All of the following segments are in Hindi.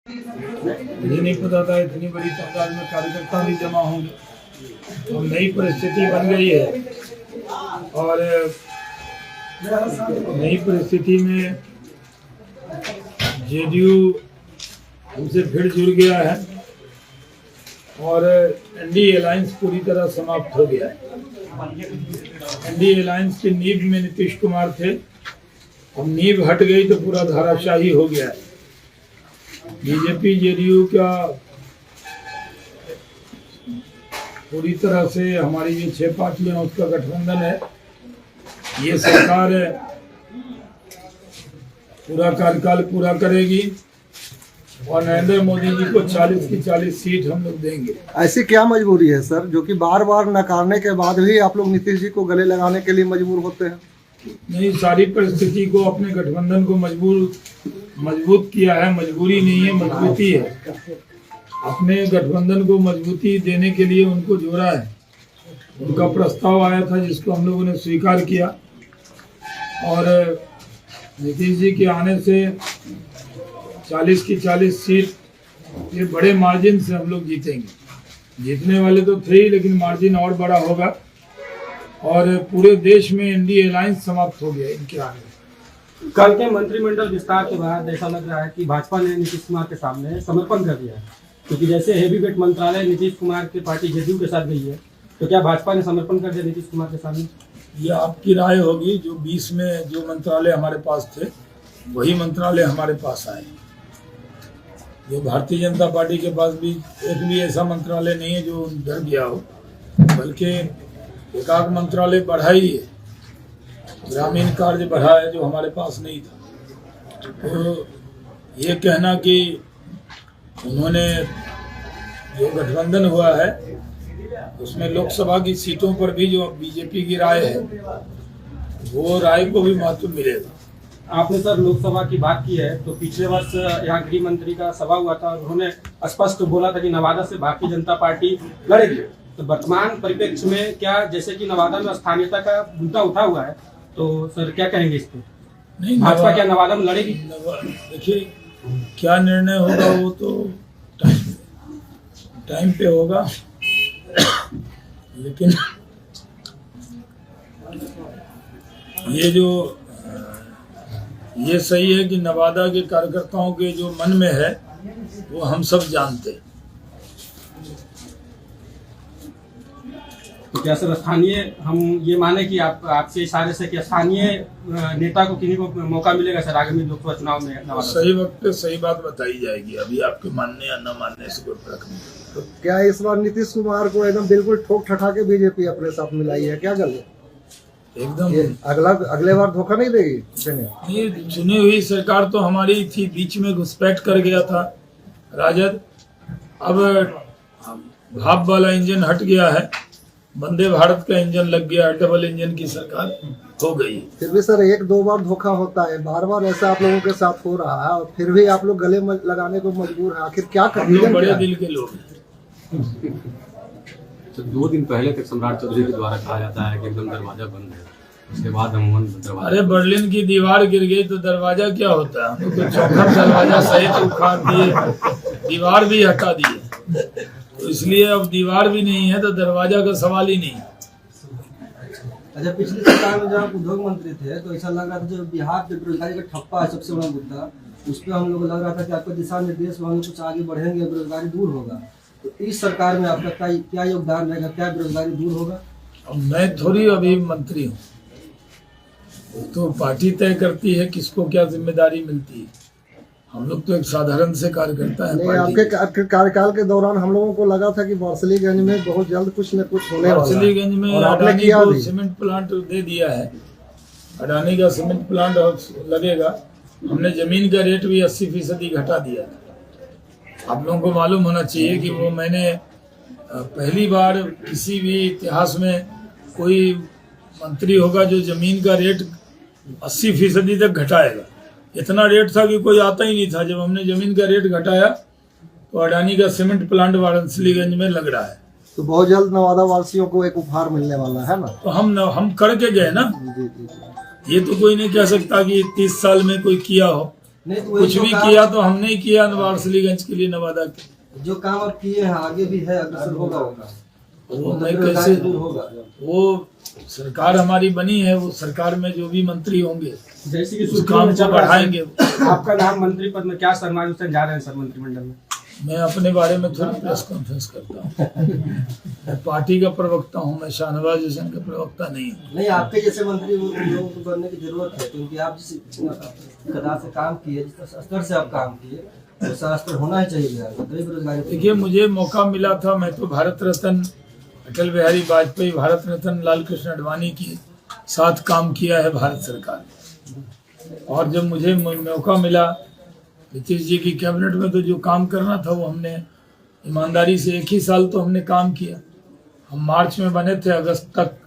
मुझे नहीं पता था इतनी बड़ी तादाद में कार्यकर्ता भी जमा होंगे। तो नई परिस्थिति बन गई है और नई परिस्थिति में जेडीयू हमसे फिर जुड़ गया है और एनडीए अलायंस पूरी तरह समाप्त हो गया है। एनडीए अलायंस की नींव में नीतीश कुमार थे, अब नींव हट गई तो पूरा धाराशाही हो गया है। बीजेपी जेडीयू का पूरी तरह से हमारी जो 6 पार्टियां उसका गठबंधन है, ये सरकार पूरा कार्यकाल पूरा करेगी और नरेंद्र मोदी जी को 40 की 40 सीट हम लोग देंगे। ऐसी क्या मजबूरी है सर, जो कि बार बार नकारने के बाद भी आप लोग नीतीश जी को गले लगाने के लिए मजबूर होते हैं? नहीं, सारी परिस्थिति को अपने गठबंधन को मजबूत किया है। मजबूरी नहीं है, मजबूती है। अपने गठबंधन को मजबूती देने के लिए उनको जोड़ा है। उनका प्रस्ताव आया था जिसको हम लोगों ने स्वीकार किया और नीतीश जी के आने से 40 की 40 सीट ये बड़े मार्जिन से हम लोग जीतेंगे। जीतने वाले तो थे ही, लेकिन मार्जिन और बड़ा होगा और पूरे देश में एनडीए अलायंस समाप्त हो गया इनके आने। कल के मंत्रिमंडल विस्तार के बाद ऐसा लग रहा है कि भाजपा ने नीतीश कुमार के सामने समर्पण कर दिया है, क्योंकि जैसे हेवी वेट मंत्रालय नीतीश कुमार की पार्टी जेडीयू के साथ गई है, तो क्या भाजपा ने समर्पण कर दिया नीतीश कुमार के सामने? ये आपकी राय होगी। जो 20 में जो मंत्रालय हमारे पास थे वही मंत्रालय हमारे पास आए। जो भारतीय जनता पार्टी के पास भी एक भी ऐसा मंत्रालय नहीं है जो डर गया हो, बल्कि एकाध मंत्रालय बढ़ा ही है, ग्रामीण कार्य बढ़ा है जो हमारे पास नहीं था। तो ये कहना कि उन्होंने जो गठबंधन हुआ है उसमें लोकसभा की सीटों पर भी जो बीजेपी की राय है वो राय को भी महत्व मिलेगा। आपने सर लोकसभा की बात की है, तो पिछले वर्ष यहाँ गृह मंत्री का सभा हुआ था और उन्होंने स्पष्ट बोला था कि नवादा से भारतीय जनता पार्टी लड़ेगी। तो वर्तमान परिप्रेक्ष्य में क्या, जैसे कि नवादा में स्थानीयता का मुद्दा उठा हुआ है, तो सर क्या कहेंगे इस पे? नहीं, भाजपा क्या नवादा में लड़ेगी? देखिए, क्या निर्णय होगा वो तो टाइम पे होगा, लेकिन ये सही है कि नवादा के कार्यकर्ताओं के जो मन में है वो हम सब जानते हैं। तो क्या सर स्थानीय, हम ये माने कि आपके इशारे से कि स्थानीय नेता को किन्हीं को मौका मिलेगा सर आगामी लोकसभा चुनाव में नवादा? सही वक्त पे सही बात बताई जाएगी। अभी आपके मानने या न मानने से कोई फर्क नहीं। तो क्या इस बार नीतीश कुमार को एकदम बिल्कुल ठोक ठठा के बीजेपी अपने साथ मिलाई है क्या? गल एकदम अगले बार धोखा नहीं देगी? ये चुनी हुई सरकार तो हमारी थी, बीच में घुसपैठ कर गया था राजद। अब भाप वाला इंजन हट गया है, वंदे भारत का इंजन लग गया, डबल इंजन की सरकार हो गई। फिर भी सर 1-2 बार धोखा होता है, बार बार ऐसा आप लोगों के साथ हो रहा है और फिर भी आप लोग गले लगाने को मजबूर है। आखिर क्या हम लोग बड़े दिल के लोग हैं। तो 2 दिन पहले तक सम्राट चौधरी के द्वारा कहा जाता है कि एकदम दरवाजा बंद है, उसके बाद हम दरवाजा। अरे बर्लिन की दीवार गिर गई तो दरवाजा क्या होता है? हम तो चौखट दरवाजा सहित उखाड़ दिए, दीवार भी हटा दिए। तो इसलिए अब दीवार भी नहीं है तो दरवाजा का सवाल ही नहीं। अच्छा, पिछली सरकार में जब आप उद्योग मंत्री थे तो ऐसा लग रहा था जो बिहार पे बेरोजगारी का ठप्पा है सबसे बड़ा मुद्दा, उस पर हम लोग लग रहा था कि आपका दिशा निर्देश में हम कुछ आगे बढ़ेंगे, बेरोजगारी दूर होगा। तो इस सरकार में आपका क्या योगदान रहेगा, क्या बेरोजगारी दूर होगा? अब मैं थोड़ी अभी मंत्री हूँ, तो पार्टी तय करती है किसको क्या जिम्मेदारी मिलती है। हम लोग तो एक साधारण से कार्यकर्ता है। आपके कार्यकाल के दौरान हम लोगों को लगा था कि वारसलीगंज में बहुत जल्द कुछ न कुछ होने वाला है। वारसलीगंज में अडानी को सीमेंट प्लांट दे दिया है। अडानी का सीमेंट प्लांट लगेगा। हमने जमीन का रेट भी 80% घटा दिया। आप लोगों को मालूम होना चाहिए कि वो मैंने पहली बार किसी भी इतिहास में कोई मंत्री होगा जो जमीन का रेट 80% तक घटाएगा। इतना रेट था कि कोई आता ही नहीं था। जब हमने जमीन का रेट घटाया तो अडानी का सीमेंट प्लांट वाराणसीगंज में लग रहा है। तो बहुत जल्द नवादा वासियों को एक उपहार मिलने वाला है ना? तो हम करके गए ना। जी। ये तो कोई नहीं कह सकता कि 30 साल में कोई किया हो। नहीं तो वही कुछ जो भी काम- किया तो हमने ही किया वारसलीगंज के लिए, नवादा के। जो काम आप किए हैं आगे भी है, अग्रसर होगा वो मैं बेरोजगारी कैसे, दूर होगा। वो सरकार हमारी बनी है, वो सरकार में जो भी मंत्री होंगे जैसे कि उस सुर्खियों काम में को चल रहा है, बढ़ाएंगे। आपका नाम मंत्री पद में क्या शर्मा हुसैन जा रहे हैं सर मंत्रिमंडल में? मैं अपने बारे में थोड़ा प्रेस कॉन्फ्रेंस करता हूँ। मैं पार्टी का प्रवक्ता हूँ, मैं शाहनवाज हुसैन का प्रवक्ता नहीं हूँ। नहीं, आपके जैसे मंत्री लोगों को बनने की जरूरत है, क्योंकि आप जिस कदा से काम किए, जिस स्तर से आप काम किए, वैसा स्तर होना ही चाहिए बिहार में, तभी बेरोजगारी। देखिए, मुझे मौका मिला था, मैं तो भारत रत्न अटल बिहारी वाजपेयी, भारत रत्न लाल कृष्ण आडवाणी के साथ काम किया है भारत सरकार ने। और जब मुझे मौका मिला नीतीश जी की कैबिनेट में, तो जो काम करना था वो हमने ईमानदारी से, 1 ही साल तो हमने काम किया। हम मार्च में बने थे, अगस्त तक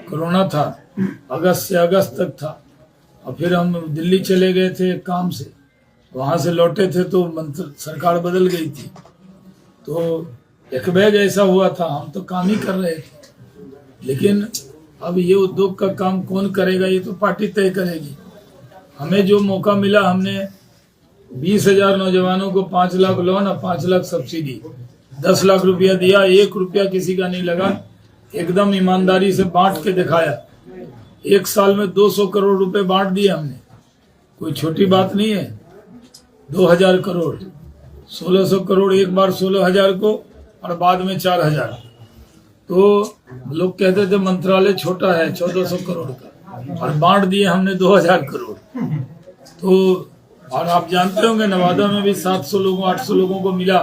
कोरोना था, अगस्त से अगस्त तक था। और फिर हम दिल्ली चले गए थे काम से, वहाँ से लौटे थे तो सरकार बदल गई थी, तो एक बैग ऐसा हुआ था, हम तो काम ही कर रहे थे। लेकिन अब ये उद्योग का काम कौन करेगा, ये तो पार्टी तय करेगी। हमें जो मौका मिला, हमने 20,000 नौजवानों को 5 लाख लोन और 5 लाख सब्सिडी, 10 लाख रुपया दिया, 1 रुपया किसी का नहीं लगा, एकदम ईमानदारी से बांट के दिखाया। 1 साल में 200 करोड़ रुपए बांट दिए हमने, कोई छोटी बात नहीं है। 2000 करोड़, 1600 करोड़ एक बार 16,000 को, और बाद में 4,000। तो लोग कहते थे मंत्रालय छोटा है 1400 करोड़ का, और बांट दिए हमने 2000 करोड़। तो और आप जानते होंगे नवादा में भी 700 लोगों 800 लोगों को मिला।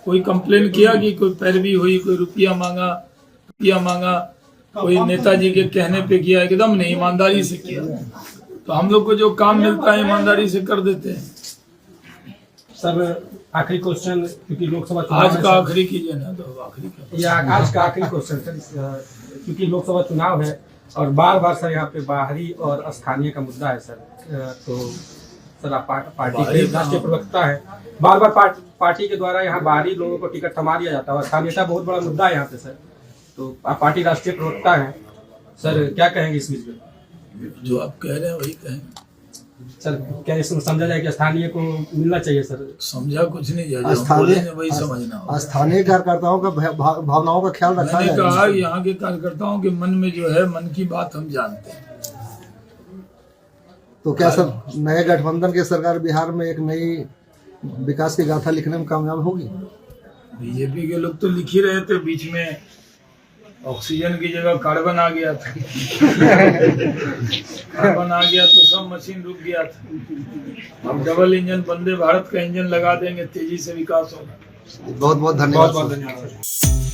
कोई कंप्लेन किया कि कोई पैरवी हुई, कोई रुपया मांगा, कोई नेताजी के कहने पे किया? एकदम नहीं, ईमानदारी से किया। तो हम लोग को जो काम मिलता है ईमानदारी से कर देते हैं। सर आखिरी क्वेश्चन, क्योंकि लोकसभा आज का आखिरी कीजिए ना, तो आखिरी का या आज का आखिरी क्वेश्चन सर, क्योंकि लोकसभा चुनाव है और बार बार सर यहाँ पे बाहरी और स्थानीय का मुद्दा है सर। तो सर आप पार्टी के राष्ट्रीय प्रवक्ता है, बार बार पार्टी के द्वारा यहाँ बाहरी लोगों को टिकट थमा दिया जाता है, स्थानीयता बहुत बड़ा मुद्दा है यहाँ पे सर। तो आप पार्टी राष्ट्रीय प्रवक्ता है सर, क्या कहेंगे इस बीच में? जो आप कह रहे हैं वही कहें सर। क्या इसमें समझा जाए कि स्थानीय को मिलना चाहिए सर? समझा कुछ नहीं जाए, जो बोलेंगे वही समझना होगा। स्थानीय कार्यकर्ताओं का भावनाओं का ख्याल रखा मैंने जाए। कहा यहाँ के कार्यकर्ताओं के मन में जो है, मन की बात हम जानते हैं। तो क्या सब नए गठबंधन की सरकार बिहार में एक नई विकास की गाथा लिखने में कामयाब होगी? बीजेपी के लोग तो लिख ही रहे थे, बीच में ऑक्सीजन की जगह कार्बन आ गया था। कार्बन आ गया तो सब मशीन रुक गया था। अब डबल इंजन वंदे भारत का इंजन लगा देंगे, तेजी से विकास होगा। बहुत बहुत धन्यवाद। बहुत बहुत धन्यवाद सर।